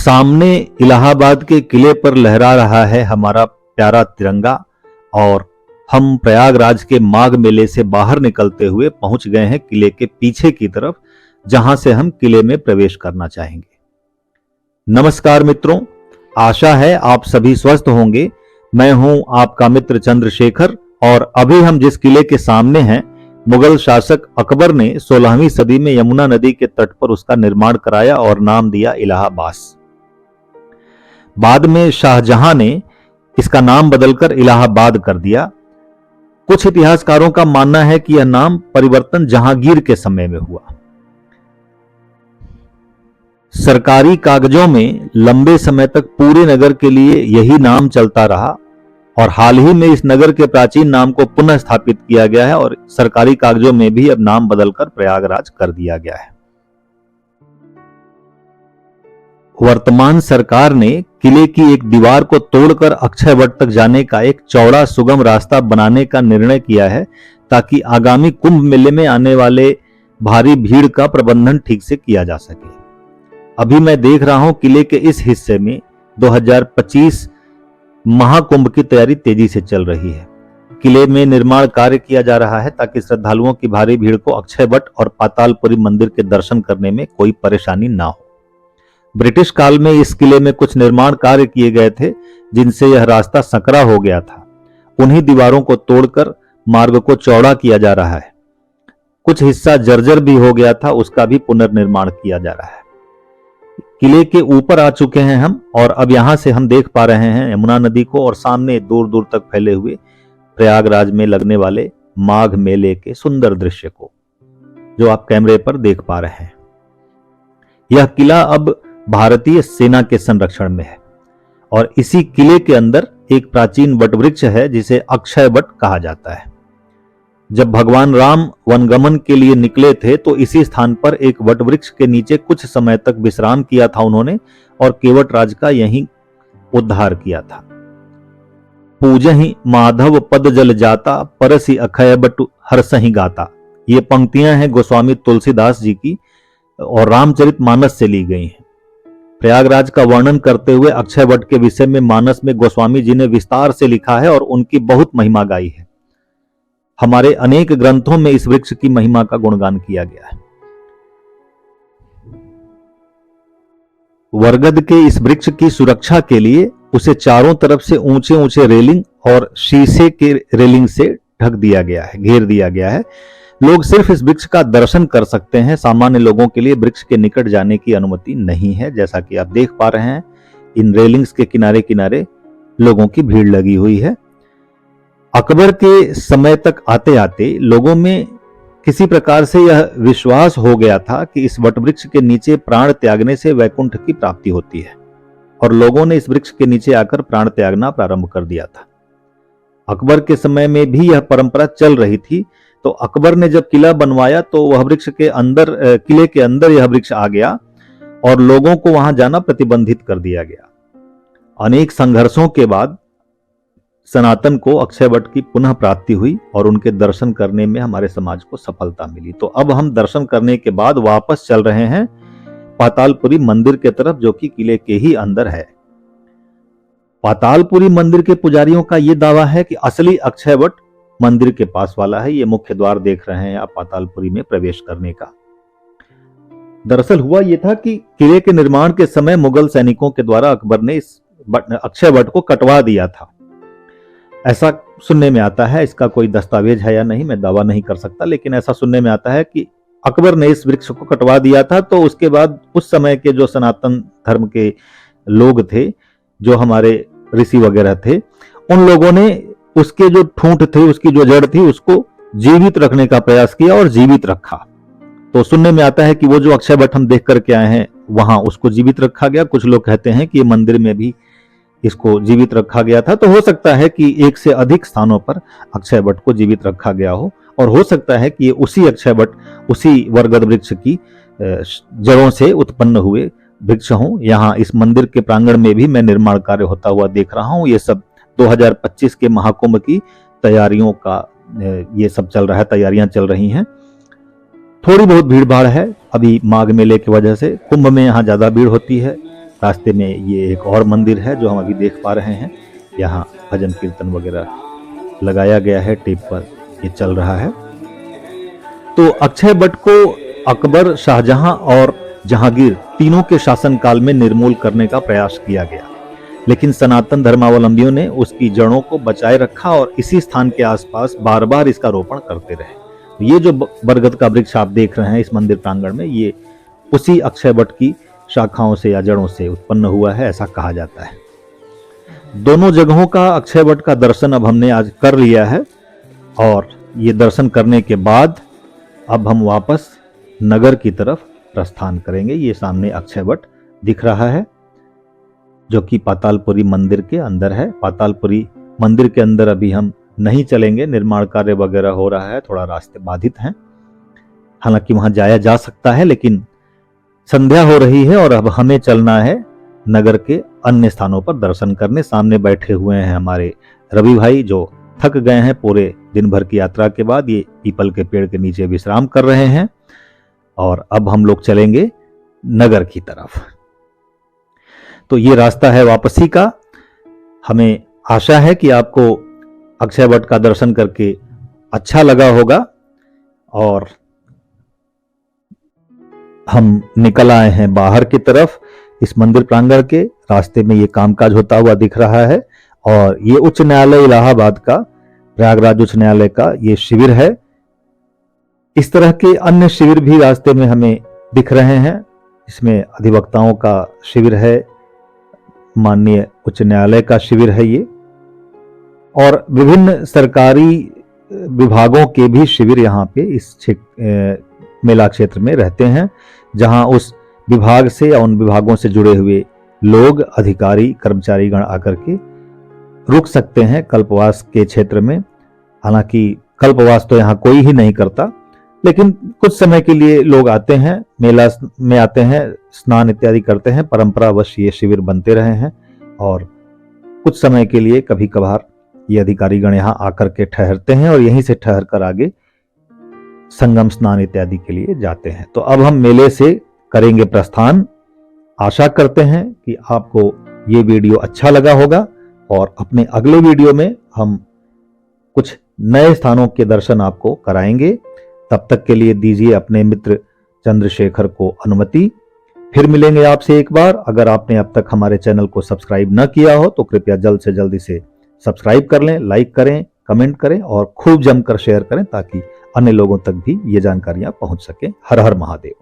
सामने इलाहाबाद के किले पर लहरा रहा है हमारा प्यारा तिरंगा और हम प्रयागराज के माघ मेले से बाहर निकलते हुए पहुंच गए हैं किले के पीछे की तरफ, जहां से हम किले में प्रवेश करना चाहेंगे। नमस्कार मित्रों, आशा है आप सभी स्वस्थ होंगे। मैं हूं आपका मित्र चंद्रशेखर और अभी हम जिस किले के सामने हैं, मुगल शासक अकबर ने 16वीं सदी में यमुना नदी के तट पर उसका निर्माण कराया और नाम दिया इलाहाबाद। बाद में शाहजहां ने इसका नाम बदलकर इलाहाबाद कर दिया। कुछ इतिहासकारों का मानना है कि यह नाम परिवर्तन जहांगीर के समय में हुआ। सरकारी कागजों में लंबे समय तक पूरे नगर के लिए यही नाम चलता रहा और हाल ही में इस नगर के प्राचीन नाम को पुनः स्थापित किया गया है और सरकारी कागजों में भी अब नाम बदलकर प्रयागराज कर दिया गया है। वर्तमान सरकार ने किले की एक दीवार को तोड़कर अक्षयवट तक जाने का एक चौड़ा सुगम रास्ता बनाने का निर्णय किया है, ताकि आगामी कुंभ मेले में आने वाले भारी भीड़ का प्रबंधन ठीक से किया जा सके। अभी मैं देख रहा हूं किले के इस हिस्से में 2025 महाकुंभ की तैयारी तेजी से चल रही है। किले में निर्माण कार्य किया जा रहा है ताकि श्रद्धालुओं की भारी भीड़ को अक्षयवट और पातालपुरी मंदिर के दर्शन करने में कोई परेशानी ना हो। ब्रिटिश काल में इस किले में कुछ निर्माण कार्य किए गए थे, जिनसे यह रास्ता संकरा हो गया था। उन्हीं दीवारों को तोड़कर मार्ग को चौड़ा किया जा रहा है। कुछ हिस्सा जर्जर भी हो गया था, उसका भी पुनर्निर्माण किया जा रहा है। किले के ऊपर आ चुके हैं हम और अब यहां से हम देख पा रहे हैं यमुना नदी को और सामने दूर दूर तक फैले हुए प्रयागराज में लगने वाले माघ मेले के सुंदर दृश्य को, जो आप कैमरे पर देख पा रहे हैं। यह किला अब भारतीय सेना के संरक्षण में है और इसी किले के अंदर एक प्राचीन वटवृक्ष है जिसे अक्षयवट कहा जाता है। जब भगवान राम वनगमन के लिए निकले थे तो इसी स्थान पर एक वटवृक्ष के नीचे कुछ समय तक विश्राम किया था उन्होंने और केवट राज का यहीं उद्धार किया था। पूजहि माधव पद जल जाता, परसि अक्षयवट हर्षहि गाता। ये पंक्तियां हैं गोस्वामी तुलसीदास जी की और रामचरितमानस से ली गई हैं। प्रयागराज का वर्णन करते हुए अक्षयवट के विषय में मानस में गोस्वामी जी ने विस्तार से लिखा है और उनकी बहुत महिमा गाई है। हमारे अनेक ग्रंथों में इस वृक्ष की महिमा का गुणगान किया गया है। बरगद के इस वृक्ष की सुरक्षा के लिए उसे चारों तरफ से ऊंचे ऊंचे रेलिंग और शीशे के रेलिंग से ढक दिया गया है, घेर दिया गया है। लोग सिर्फ इस वृक्ष का दर्शन कर सकते हैं। सामान्य लोगों के लिए वृक्ष के निकट जाने की अनुमति नहीं है। जैसा कि आप देख पा रहे हैं, इन रेलिंग्स के किनारे किनारे लोगों की भीड़ लगी हुई है। अकबर के समय तक आते आते लोगों में किसी प्रकार से यह विश्वास हो गया था कि इस वटवृक्ष के नीचे प्राण त्यागने से वैकुंठ की प्राप्ति होती है और लोगों ने इस वृक्ष के नीचे आकर प्राण त्यागना प्रारंभ कर दिया था। अकबर के समय में भी यह परंपरा चल रही थी। तो अकबर ने जब किला बनवाया तो वह वृक्ष के अंदर, किले के अंदर यह वृक्ष आ गया और लोगों को वहां जाना प्रतिबंधित कर दिया गया। अनेक संघर्षों के बाद सनातन को अक्षयवट की पुनः प्राप्ति हुई और उनके दर्शन करने में हमारे समाज को सफलता मिली। तो अब हम दर्शन करने के बाद वापस चल रहे हैं पातालपुरी मंदिर के तरफ, जो कि किले के ही अंदर है। पातालपुरी मंदिर के पुजारियों का यह दावा है कि असली अक्षयवट मंदिर के पास वाला है। ये मुख्य द्वार देख रहे हैं आप पातालपुरी में प्रवेश करने का। दरअसल हुआ यह था कि किले के निर्माण के समय मुगल सैनिकों के द्वारा अकबर ने इस अक्षयवट को कटवा दिया था, ऐसा सुनने में आता है। इसका कोई दस्तावेज है या नहीं मैं दावा नहीं कर सकता, लेकिन ऐसा सुनने में आता है कि अकबर ने इस वृक्ष को कटवा दिया था। तो उसके बाद उस समय के जो सनातन धर्म के लोग थे, जो हमारे ऋषि वगैरह थे, उन लोगों ने उसके जो ठूंठ थे, उसकी जो जड़ थी, उसको जीवित रखने का प्रयास किया और जीवित रखा। तो सुनने में आता है कि वो जो अक्षयवट हम देख करके आए हैं वहां उसको जीवित रखा गया। कुछ लोग कहते हैं कि ये मंदिर में भी इसको जीवित रखा गया था। तो हो सकता है कि एक से अधिक स्थानों पर अक्षयवट को जीवित रखा गया हो और हो सकता है कि ये उसी अक्षयवट, उसी बरगद वृक्ष की जड़ों से उत्पन्न हुए वृक्ष हों। यहाँ इस मंदिर के प्रांगण में भी मैं निर्माण कार्य होता हुआ देख रहा हूँ। ये सब 2025 के महाकुंभ की तैयारियों का ये सब चल रहा है, तैयारियां चल रही हैं। थोड़ी बहुत भीड़ भाड़ है अभी माघ मेले की वजह से। कुंभ में यहाँ ज्यादा भीड़ होती है। रास्ते में ये एक और मंदिर है जो हम अभी देख पा रहे हैं। यहाँ भजन कीर्तन वगैरह लगाया गया है, टेप पर ये चल रहा है। तो अक्षय वट को अकबर, शाहजहां और जहांगीर तीनों के शासनकाल में निर्मूल करने का प्रयास किया गया, लेकिन सनातन धर्मावलंबियों ने उसकी जड़ों को बचाए रखा और इसी स्थान के आसपास बार बार इसका रोपण करते रहे। ये जो बरगद का वृक्ष आप देख रहे हैं इस मंदिर प्रांगण में, ये उसी अक्षय वट की शाखाओं से या जड़ों से उत्पन्न हुआ है, ऐसा कहा जाता है। दोनों जगहों का अक्षय वट का दर्शन अब हमने आज कर लिया है और ये दर्शन करने के बाद अब हम वापस नगर की तरफ प्रस्थान करेंगे। ये सामने अक्षय वट दिख रहा है जो कि पातालपुरी मंदिर के अंदर है। पातालपुरी मंदिर के अंदर अभी हम नहीं चलेंगे, निर्माण कार्य वगैरह हो रहा है, थोड़ा रास्ते बाधित हैं। हालांकि वहां जाया जा सकता है, लेकिन संध्या हो रही है और अब हमें चलना है नगर के अन्य स्थानों पर दर्शन करने। सामने बैठे हुए हैं हमारे रवि भाई जो थक गए हैं पूरे दिन भर की यात्रा के बाद। ये पीपल के पेड़ के नीचे विश्राम कर रहे हैं और अब हम लोग चलेंगे नगर की तरफ। तो ये रास्ता है वापसी का। हमें आशा है कि आपको अक्षय वट का दर्शन करके अच्छा लगा होगा और हम निकल आए हैं बाहर की तरफ। इस मंदिर प्रांगण के रास्ते में ये कामकाज होता हुआ दिख रहा है और ये उच्च न्यायालय इलाहाबाद का, प्रयागराज उच्च न्यायालय का ये शिविर है। इस तरह के अन्य शिविर भी रास्ते में हमें दिख रहे हैं। इसमें अधिवक्ताओं का शिविर है, माननीय उच्च न्यायालय का शिविर है ये, और विभिन्न सरकारी विभागों के भी शिविर यहाँ पे इस मेला क्षेत्र में रहते हैं, जहां उस विभाग से या उन विभागों से जुड़े हुए लोग, अधिकारी, कर्मचारी गण आकर के रुक सकते हैं कल्पवास के क्षेत्र में। हालांकि कल्पवास तो यहाँ कोई ही नहीं करता, लेकिन कुछ समय के लिए लोग आते हैं, मेला में आते हैं, स्नान इत्यादि करते हैं। परंपरावश ये शिविर बनते रहे हैं और कुछ समय के लिए कभी कभार ये अधिकारी गण यहाँ आकर के ठहरते हैं और यहीं से ठहर कर आगे संगम स्नान इत्यादि के लिए जाते हैं। तो अब हम मेले से करेंगे प्रस्थान। आशा करते हैं कि आपको ये वीडियो अच्छा लगा होगा और अपने अगले वीडियो में हम कुछ नए स्थानों के दर्शन आपको कराएंगे। तब तक के लिए दीजिए अपने मित्र चंद्रशेखर को अनुमति। फिर मिलेंगे आपसे एक बार। अगर आपने अब तक हमारे चैनल को सब्सक्राइब न किया हो तो कृपया जल्द से जल्द इसे सब्सक्राइब कर लें, लाइक करें, कमेंट करें और खूब जमकर शेयर करें ताकि अन्य लोगों तक भी ये जानकारियां पहुंच सके। हर हर महादेव।